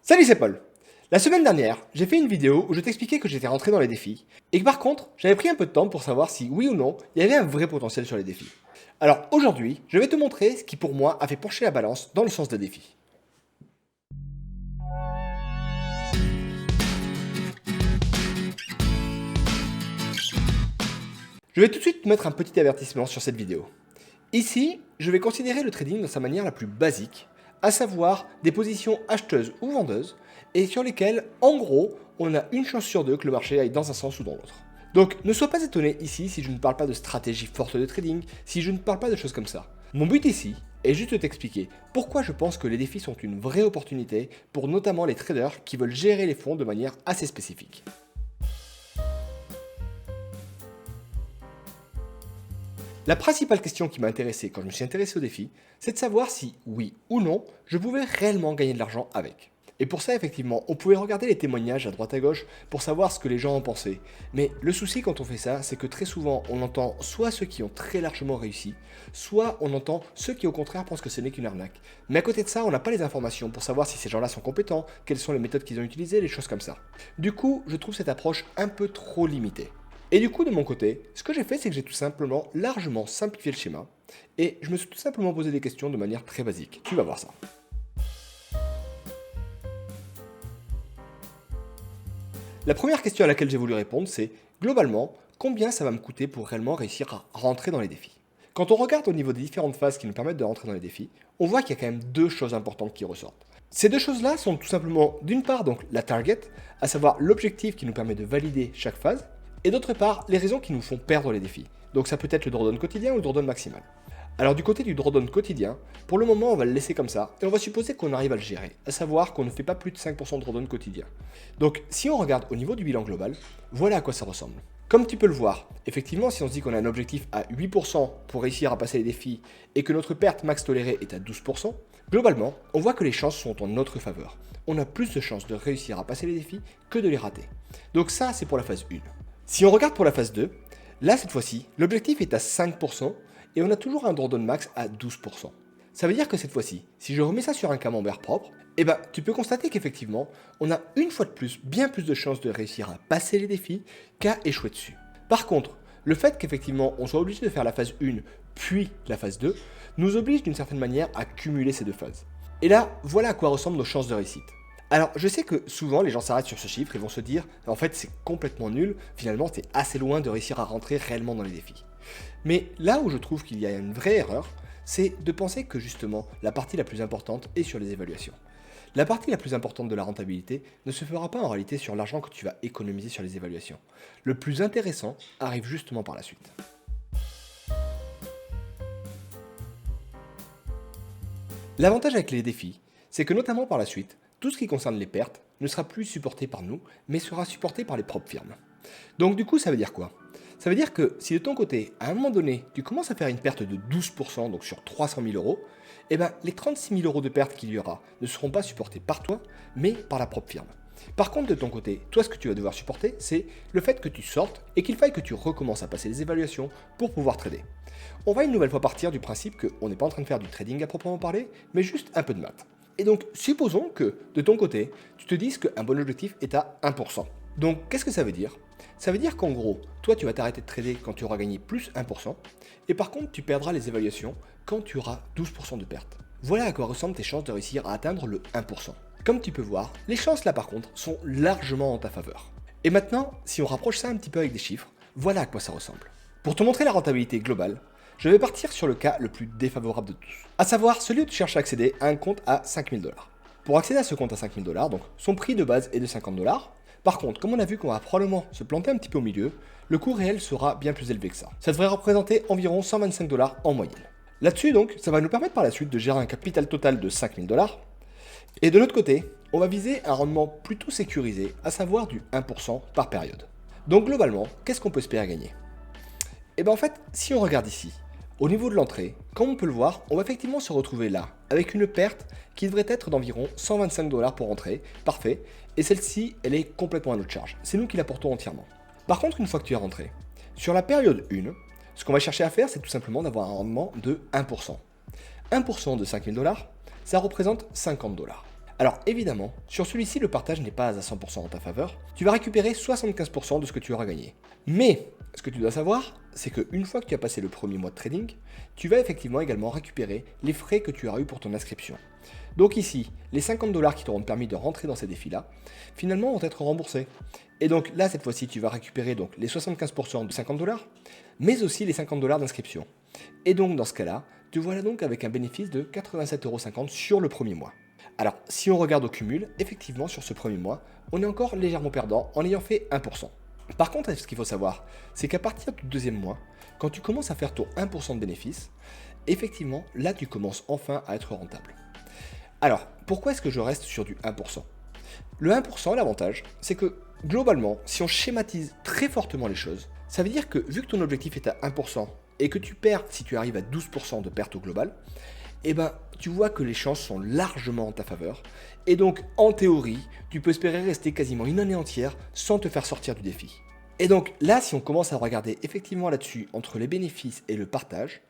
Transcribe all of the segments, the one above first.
Salut, c'est Paul. La semaine dernière, j'ai fait une vidéo où je t'expliquais que j'étais rentré dans les défis et que par contre, j'avais pris un peu de temps pour savoir si oui ou non, il y avait un vrai potentiel sur les défis. Alors aujourd'hui, je vais te montrer ce qui pour moi a fait pencher la balance dans le sens des défis. Je vais tout de suite mettre un petit avertissement sur cette vidéo. Ici, je vais considérer le trading de sa manière la plus basique, à savoir des positions acheteuses ou vendeuses, et sur lesquelles, en gros, on a une chance sur deux que le marché aille dans un sens ou dans l'autre. Donc ne sois pas étonné ici si je ne parle pas de stratégie forte de trading, si je ne parle pas de choses comme ça. Mon but ici est juste de t'expliquer pourquoi je pense que les défis sont une vraie opportunité pour notamment les traders qui veulent gérer les fonds de manière assez spécifique. La principale question qui m'a intéressé quand je me suis intéressé au défi, c'est de savoir si, oui ou non, je pouvais réellement gagner de l'argent avec. Et pour ça, effectivement, on pouvait regarder les témoignages à droite à gauche pour savoir ce que les gens en pensaient. Mais le souci quand on fait ça, c'est que très souvent, on entend soit ceux qui ont très largement réussi, soit on entend ceux qui au contraire pensent que ce n'est qu'une arnaque. Mais à côté de ça, on n'a pas les informations pour savoir si ces gens-là sont compétents, quelles sont les méthodes qu'ils ont utilisées, les choses comme ça. Du coup, je trouve cette approche un peu trop limitée. Et du coup, de mon côté, ce que j'ai fait, c'est que j'ai tout simplement largement simplifié le schéma et je me suis tout simplement posé des questions de manière très basique. Tu vas voir ça. La première question à laquelle j'ai voulu répondre, c'est globalement, combien ça va me coûter pour réellement réussir à rentrer dans les défis? Quand on regarde au niveau des différentes phases qui nous permettent de rentrer dans les défis, on voit qu'il y a quand même deux choses importantes qui ressortent. Ces deux choses-là sont tout simplement, d'une part, donc la target, à savoir l'objectif qui nous permet de valider chaque phase, et d'autre part, les raisons qui nous font perdre les défis. Donc ça peut être le drawdown quotidien ou le drawdown maximal. Alors du côté du drawdown quotidien, pour le moment on va le laisser comme ça, et on va supposer qu'on arrive à le gérer, à savoir qu'on ne fait pas plus de 5% de drawdown quotidien. Donc si on regarde au niveau du bilan global, voilà à quoi ça ressemble. Comme tu peux le voir, effectivement si on se dit qu'on a un objectif à 8% pour réussir à passer les défis, et que notre perte max tolérée est à 12%, globalement, on voit que les chances sont en notre faveur. On a plus de chances de réussir à passer les défis que de les rater. Donc ça c'est pour la phase 1. Si on regarde pour la phase 2, là cette fois-ci, l'objectif est à 5% et on a toujours un drawdown max à 12%. Ça veut dire que cette fois-ci, si je remets ça sur un camembert propre, tu peux constater qu'effectivement, on a une fois de plus bien plus de chances de réussir à passer les défis qu'à échouer dessus. Par contre, le fait qu'effectivement on soit obligé de faire la phase 1 puis la phase 2 nous oblige d'une certaine manière à cumuler ces deux phases. Et là, voilà à quoi ressemblent nos chances de réussite. Alors, je sais que souvent les gens s'arrêtent sur ce chiffre et vont se dire en fait c'est complètement nul, finalement c'est assez loin de réussir à rentrer réellement dans les défis. Mais là où je trouve qu'il y a une vraie erreur, c'est de penser que justement la partie la plus importante est sur les évaluations. La partie la plus importante de la rentabilité ne se fera pas en réalité sur l'argent que tu vas économiser sur les évaluations. Le plus intéressant arrive justement par la suite. L'avantage avec les défis, c'est que notamment par la suite, tout ce qui concerne les pertes ne sera plus supporté par nous, mais sera supporté par les propres firmes. Donc du coup, ça veut dire quoi? Ça veut dire que si de ton côté, à un moment donné, tu commences à faire une perte de 12%, donc sur 300 000 euros, les 36 000 euros de perte qu'il y aura ne seront pas supportés par toi, mais par la propre firme. Par contre, de ton côté, toi, ce que tu vas devoir supporter, c'est le fait que tu sortes et qu'il faille que tu recommences à passer les évaluations pour pouvoir trader. On va une nouvelle fois partir du principe qu'on n'est pas en train de faire du trading à proprement parler, mais juste un peu de maths. Et donc, supposons que, de ton côté, tu te dises qu'un bon objectif est à 1%. Donc, qu'est-ce que ça veut dire? Ça veut dire qu'en gros, toi, tu vas t'arrêter de trader quand tu auras gagné plus 1%, et par contre, tu perdras les évaluations quand tu auras 12% de perte. Voilà à quoi ressemblent tes chances de réussir à atteindre le 1%. Comme tu peux voir, les chances là par contre sont largement en ta faveur. Et maintenant, si on rapproche ça un petit peu avec des chiffres, voilà à quoi ça ressemble. Pour te montrer la rentabilité globale, je vais partir sur le cas le plus défavorable de tous, à savoir celui où tu cherches à accéder à un compte à 5 000 $. Pour accéder à ce compte à 5 000 $, donc son prix de base est de 50 $. Par contre, comme on a vu qu'on va probablement se planter un petit peu au milieu, le coût réel sera bien plus élevé que ça. Ça devrait représenter environ 125 $ en moyenne. Là-dessus donc, ça va nous permettre par la suite de gérer un capital total de 5 000 $. Et de l'autre côté, on va viser un rendement plutôt sécurisé, à savoir du 1% par période. Donc globalement, qu'est-ce qu'on peut espérer gagner? En fait, si on regarde ici, au niveau de l'entrée, comme on peut le voir, on va effectivement se retrouver là, avec une perte qui devrait être d'environ 125 $ pour entrer, parfait, et celle-ci, elle est complètement à notre charge, c'est nous qui la portons entièrement. Par contre, une fois que tu es rentré, sur la période 1, ce qu'on va chercher à faire, c'est tout simplement d'avoir un rendement de 1%. 1% de 5 000 $, ça représente 50 $. Alors évidemment, sur celui-ci, le partage n'est pas à 100% en ta faveur. Tu vas récupérer 75% de ce que tu auras gagné. Mais ce que tu dois savoir, c'est qu'une fois que tu as passé le premier mois de trading, tu vas effectivement également récupérer les frais que tu auras eu pour ton inscription. Donc ici, les 50 $ qui t'auront permis de rentrer dans ces défis-là, finalement vont être remboursés. Et donc là, cette fois-ci, tu vas récupérer donc les 75% de 50 $, mais aussi les 50 $ d'inscription. Et donc dans ce cas-là, te voilà donc avec un bénéfice de 87,50 € sur le premier mois. Alors, si on regarde au cumul, effectivement, sur ce premier mois, on est encore légèrement perdant en ayant fait 1%. Par contre, ce qu'il faut savoir, c'est qu'à partir du deuxième mois, quand tu commences à faire ton 1% de bénéfice, effectivement, là, tu commences enfin à être rentable. Alors, pourquoi est-ce que je reste sur du 1%? Le 1%, l'avantage, c'est que globalement, si on schématise très fortement les choses, ça veut dire que vu que ton objectif est à 1% et que tu perds si tu arrives à 12% de perte au global, eh ben, tu vois que les chances sont largement en ta faveur. Et donc, en théorie, tu peux espérer rester quasiment une année entière sans te faire sortir du défi. Et donc là, si on commence à regarder effectivement là-dessus, entre les bénéfices et le partage,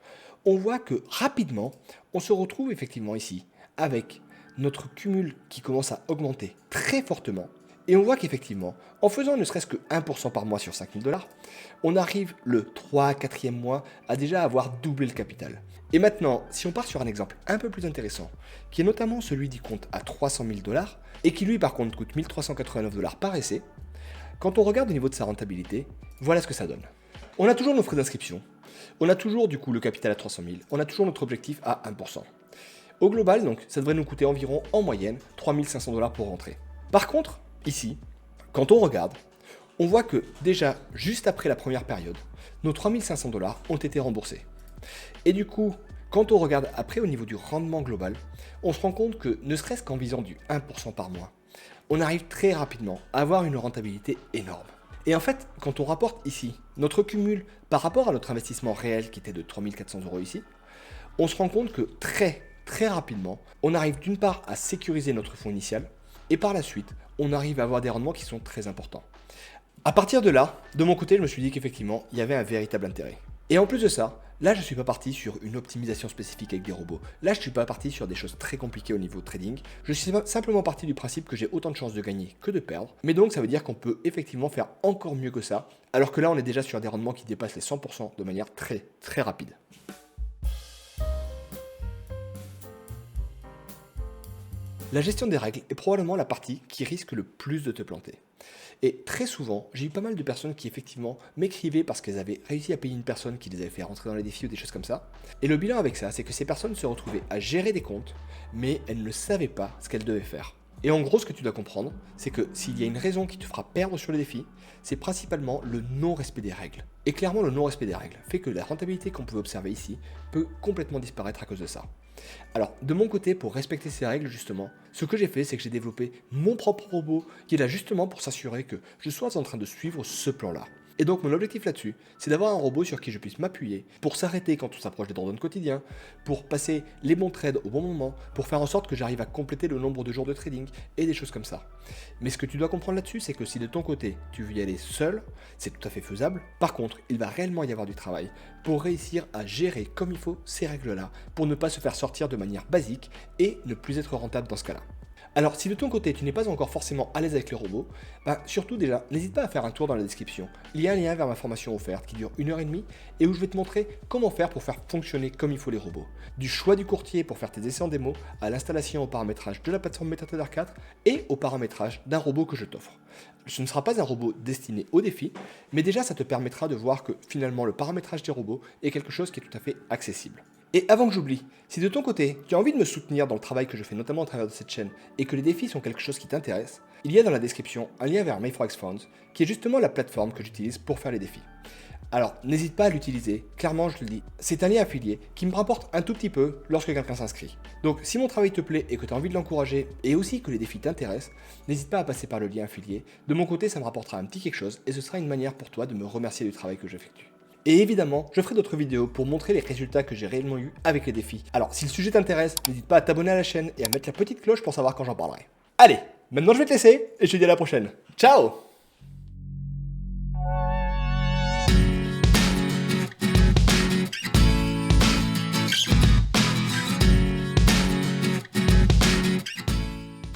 on voit que rapidement, on se retrouve effectivement ici avec notre cumul qui commence à augmenter très fortement. Et on voit qu'effectivement, en faisant ne serait-ce que 1% par mois sur 5 000 $, on arrive le 3 à 4e mois à déjà avoir doublé le capital. Et maintenant, si on part sur un exemple un peu plus intéressant, qui est notamment celui du compte à 300 000 $, et qui lui par contre coûte 1389 $ par essai, quand on regarde au niveau de sa rentabilité, voilà ce que ça donne. On a toujours nos frais d'inscription, on a toujours du coup le capital à 300 000, on a toujours notre objectif à 1%. Au global, donc, ça devrait nous coûter environ, en moyenne, 3500 $ pour rentrer. Par contre, ici, quand on regarde, on voit que déjà, juste après la première période, nos 3500 $ ont été remboursés. Et du coup, quand on regarde après au niveau du rendement global, on se rend compte que ne serait-ce qu'en visant du 1% par mois, on arrive très rapidement à avoir une rentabilité énorme. Et en fait, quand on rapporte ici notre cumul par rapport à notre investissement réel qui était de 3400 € ici, on se rend compte que très rapidement, on arrive d'une part à sécuriser notre fonds initial et par la suite, on arrive à avoir des rendements qui sont très importants. À partir de là, de mon côté, je me suis dit qu'effectivement, il y avait un véritable intérêt. Et en plus de ça, là, je ne suis pas parti sur une optimisation spécifique avec des robots. Là, je ne suis pas parti sur des choses très compliquées au niveau trading. Je suis simplement parti du principe que j'ai autant de chances de gagner que de perdre. Mais donc, ça veut dire qu'on peut effectivement faire encore mieux que ça. Alors que là, on est déjà sur des rendements qui dépassent les 100% de manière très rapide. La gestion des règles est probablement la partie qui risque le plus de te planter. Et très souvent, j'ai eu pas mal de personnes qui effectivement m'écrivaient parce qu'elles avaient réussi à payer une personne qui les avait fait rentrer dans les défis ou des choses comme ça. Et le bilan avec ça, c'est que ces personnes se retrouvaient à gérer des comptes, mais elles ne savaient pas ce qu'elles devaient faire. Et en gros, ce que tu dois comprendre, c'est que s'il y a une raison qui te fera perdre sur le défi, c'est principalement le non-respect des règles. Et clairement, le non-respect des règles fait que la rentabilité qu'on pouvait observer ici peut complètement disparaître à cause de ça. Alors, de mon côté, pour respecter ces règles, justement, ce que j'ai fait, c'est que j'ai développé mon propre robot qui est là justement pour s'assurer que je sois en train de suivre ce plan-là. Et donc mon objectif là-dessus, c'est d'avoir un robot sur qui je puisse m'appuyer pour s'arrêter quand on s'approche des drawdowns quotidiens, pour passer les bons trades au bon moment, pour faire en sorte que j'arrive à compléter le nombre de jours de trading et des choses comme ça. Mais ce que tu dois comprendre là-dessus, c'est que si de ton côté tu veux y aller seul, c'est tout à fait faisable. Par contre, il va réellement y avoir du travail pour réussir à gérer comme il faut ces règles-là, pour ne pas se faire sortir de manière basique et ne plus être rentable dans ce cas-là. Alors, si de ton côté, tu n'es pas encore forcément à l'aise avec le robot, surtout déjà, n'hésite pas à faire un tour dans la description. Il y a un lien vers ma formation offerte qui dure 1h30 et où je vais te montrer comment faire pour faire fonctionner comme il faut les robots. Du choix du courtier pour faire tes essais en démo, à l'installation au paramétrage de la plateforme MetaTrader 4 et au paramétrage d'un robot que je t'offre. Ce ne sera pas un robot destiné au défi, mais déjà ça te permettra de voir que finalement le paramétrage des robots est quelque chose qui est tout à fait accessible. Et avant que j'oublie, si de ton côté, tu as envie de me soutenir dans le travail que je fais notamment à travers de cette chaîne et que les défis sont quelque chose qui t'intéresse, il y a dans la description un lien vers MyForexFunds qui est justement la plateforme que j'utilise pour faire les défis. Alors n'hésite pas à l'utiliser, clairement je te le dis, c'est un lien affilié qui me rapporte un tout petit peu lorsque quelqu'un s'inscrit. Donc si mon travail te plaît et que tu as envie de l'encourager et aussi que les défis t'intéressent, n'hésite pas à passer par le lien affilié. De mon côté ça me rapportera un petit quelque chose et ce sera une manière pour toi de me remercier du travail que j'effectue. Et évidemment, je ferai d'autres vidéos pour montrer les résultats que j'ai réellement eu avec les défis. Alors, si le sujet t'intéresse, n'hésite pas à t'abonner à la chaîne et à mettre la petite cloche pour savoir quand j'en parlerai. Allez, maintenant je vais te laisser et je te dis à la prochaine. Ciao!